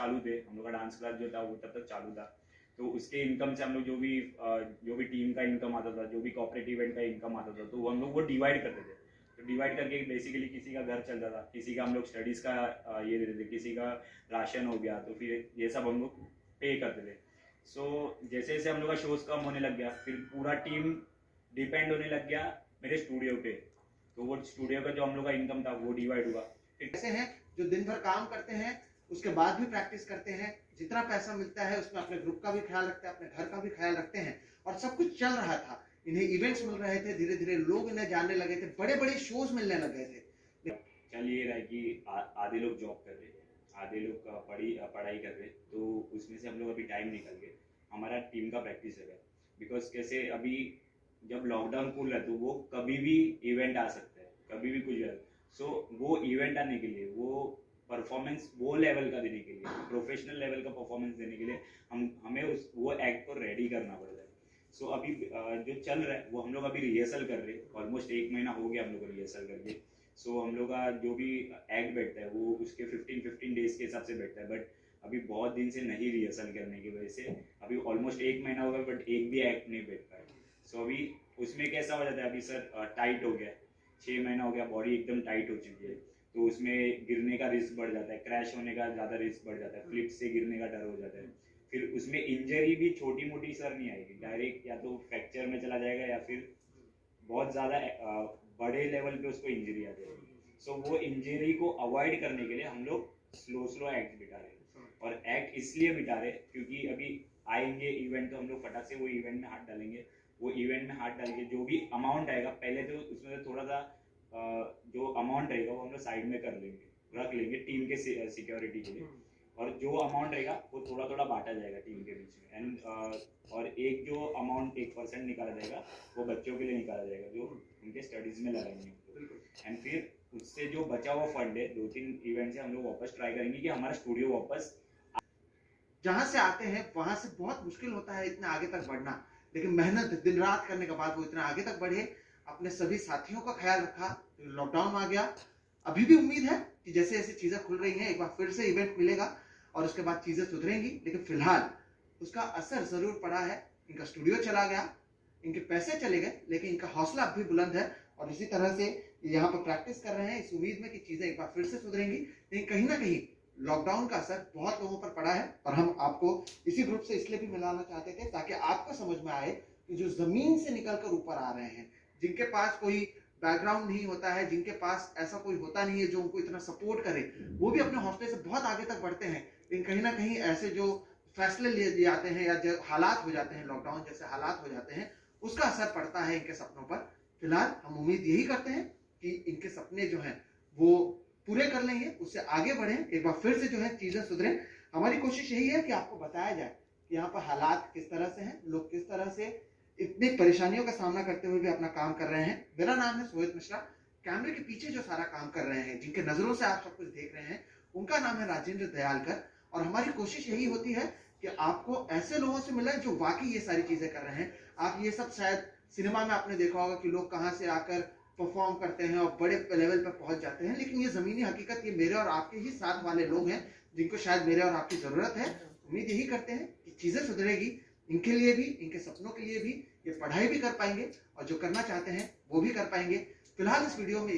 चालू थे, हम लोग का डांस क्लास जो था वो तब तक चालू था। तो उसके इनकम से हम लोग जो भी टीम का इनकम आता था, जो भी कॉर्पोरेट इवेंट का इनकम आता था, तो हम लोग वो डिवाइड करते थे। तो डिवाइड करके बेसिकली किसी का घर चलता था, किसी का हम लोग स्टडीज़ का ये देते थे, किसी का राशन हो गया, तो फिर ये सब हम लोग पे करते थे। सो जैसे जैसे हम लोग का शोज़ कम होने लग गया, फिर पूरा टीम डिपेंड होने लग गया मेरे स्टूडियो पे। तो वो स्टूडियो का जो हम लोग का इनकम था वो डिवाइड हुआ। ऐसे हैं जो दिन भर काम करते हैं, उसके बाद भी प्रैक्टिस करते हैं, जितना पैसा मिलता है उसमें अपने ग्रुप का भी ख्याल रखते हैं, अपने घर का भी ख्याल रखते हैं, और सब कुछ चल रहा था। इन्हें इवेंट्स मिल रहे थे, धीरे धीरे लोग इन्हें जानने लगे थे, बड़े बड़े शोज मिलने लगे थे। चल ये रहा है कि आधे लोग जॉब कर रहे, आधे लोग पढ़ाई कर रहे, तो उसमें से हम लोग अभी टाइम निकल के हमारा टीम का प्रैक्टिस है। बिकॉज कैसे अभी जब लॉकडाउन खुल रहा है तो वो कभी भी इवेंट आ सकता है, कभी भी कुछ है। सो वो इवेंट आने के लिए, वो परफॉर्मेंस वो लेवल का देने के लिए, प्रोफेशनल लेवल का परफॉर्मेंस देने के लिए हमें वो एक्ट को रेडी करना पड़ता है। सो अभी जो चल रहा है वो हम लोग अभी रिहर्सल कर रहे हैं, ऑलमोस्ट 1 महीना हो गया हम लोग को रिहर्सल करके। सो हम लोग का जो भी एक्ट बैठता है वो उसके 15 डेज के हिसाब से बैठता है, बट अभी बहुत दिन से नहीं रिहर्सल करने की वजह से अभी ऑलमोस्ट 1 महीना हो गया बट एक भी एक्ट नहीं बैठ पाया। सो अभी उसमें कैसा हो जाता है, अभी सर टाइट हो गया, 6 महीना हो गया, बॉडी एकदम टाइट हो चुकी है, तो उसमें गिरने का रिस्क बढ़ जाता है, क्रैश होने का ज़्यादा रिस्क बढ़ जाता है, फ्लिप से गिरने का डर हो जाता है। फिर उसमें इंजरी भी छोटी मोटी सर नहीं आएगी, डायरेक्ट या तो फ्रैक्चर में चला जाएगा या फिर बहुत ज़्यादा बड़े लेवल पे उसको इंजरी आ जाएगी। सो वो इंजरी को अवॉइड करने के लिए हम लोग स्लो एक्ट बिठा रहे हैं, और एक्ट इसलिए बिठा रहे क्योंकि अभी आएंगे इवेंट तो हम लोग फटाक से वो इवेंट में हाथ डालेंगे। वो इवेंट में हाथ डाल के जो भी अमाउंट आएगा, पहले तो उसमें से थोड़ा सा जो अमाउंट रहेगा वो हम लोग साइड में कर लेंगे, रख लेंगे टीम के सिक्योरिटी के लिए, और जो अमाउंट रहेगा वो थोड़ा थोड़ा बांटा जाएगा टीम के बीच में। एंड और एक जो अमाउंट 1% निकाला जाएगा वो बच्चों के लिए निकाला जाएगा जो उनके स्टडीज में लगाएंगे। एंड फिर उससे जो बचा हुआ फंड है 2-3 इवेंट से हम लोग वापस ट्राई करेंगे कि हमारा स्टूडियो वापस। जहां से आते हैं वहां से बहुत मुश्किल होता है इतना आगे तक बढ़ना, लेकिन मेहनत दिन रात करने के बाद वो इतना आगे तक बढ़े। अपने सभी साथियों का ख्याल रखा, लॉकडाउन आ गया। अभी भी उम्मीद है कि जैसे जैसे चीजें खुल रही हैं एक बार फिर से इवेंट मिलेगा और उसके बाद चीजें सुधरेंगी, लेकिन फिलहाल उसका असर जरूर पड़ा है। इनका स्टूडियो चला गया, इनके पैसे चले गए, लेकिन इनका हौसला अब भी बुलंद है और इसी तरह से यहाँ पर प्रैक्टिस कर रहे हैं इस उम्मीद में कि चीजें एक बार फिर से सुधरेंगी। लेकिन कहीं ना कहीं लॉकडाउन का असर बहुत लोगों पर पड़ा है, और हम आपको इसी ग्रुप से इसलिए भी मिलाना चाहते थे ताकि आपको समझ में आए कि जो जमीन से निकलकर ऊपर आ रहे हैं, जिनके पास कोई बैकग्राउंड नहीं होता है, जिनके पास ऐसा कोई होता नहीं है जो उनको इतना सपोर्ट करे, वो भी अपने हौसले से बहुत आगे तक बढ़ते हैं। लेकिन कहीं ना कहीं ऐसे जो फैसले लिए जाते हैं या जो हालात हो जाते हैं, लॉकडाउन जैसे हालात हो जाते हैं, उसका असर पड़ता है इनके सपनों पर। फिलहाल हम उम्मीद यही करते हैं कि इनके सपने जो हैं वो पूरे कर लेंगे, उससे आगे बढ़ें, एक बार फिर से जो है चीजें सुधरें। हमारी कोशिश यही है कि आपको बताया जाए कि यहाँ पर हालात किस तरह से हैं, लोग किस तरह से इतनी परेशानियों का सामना करते हुए भी अपना काम कर रहे हैं। मेरा नाम है सोहित मिश्रा। कैमरे के पीछे जो सारा काम कर रहे हैं, जिनके नजरों से आप सब कुछ देख रहे हैं, उनका नाम है राजेंद्र दयालकर। और हमारी कोशिश यही होती है कि आपको ऐसे लोगों से मिले जो वाकई ये सारी चीजें कर रहे हैं। आप ये सब शायद सिनेमा में आपने देखा होगा कि लोग कहाँ से आकर परफॉर्म करते हैं और बड़े लेवल पर पहुंच जाते हैं, लेकिन ये जमीनी हकीकत ये मेरे और आपके ही साथ वाले लोग हैं जिनको शायद मेरे और आपकी जरूरत है। उम्मीद यही करते हैं कि चीजें सुधरेगी, इनके लिए भी, इनके सपनों के लिए भी। ये पढ़ाई भी कर पाएंगे और जो करना चाहते हैं वो भी कर पाएंगे। फिलहाल इस वीडियो में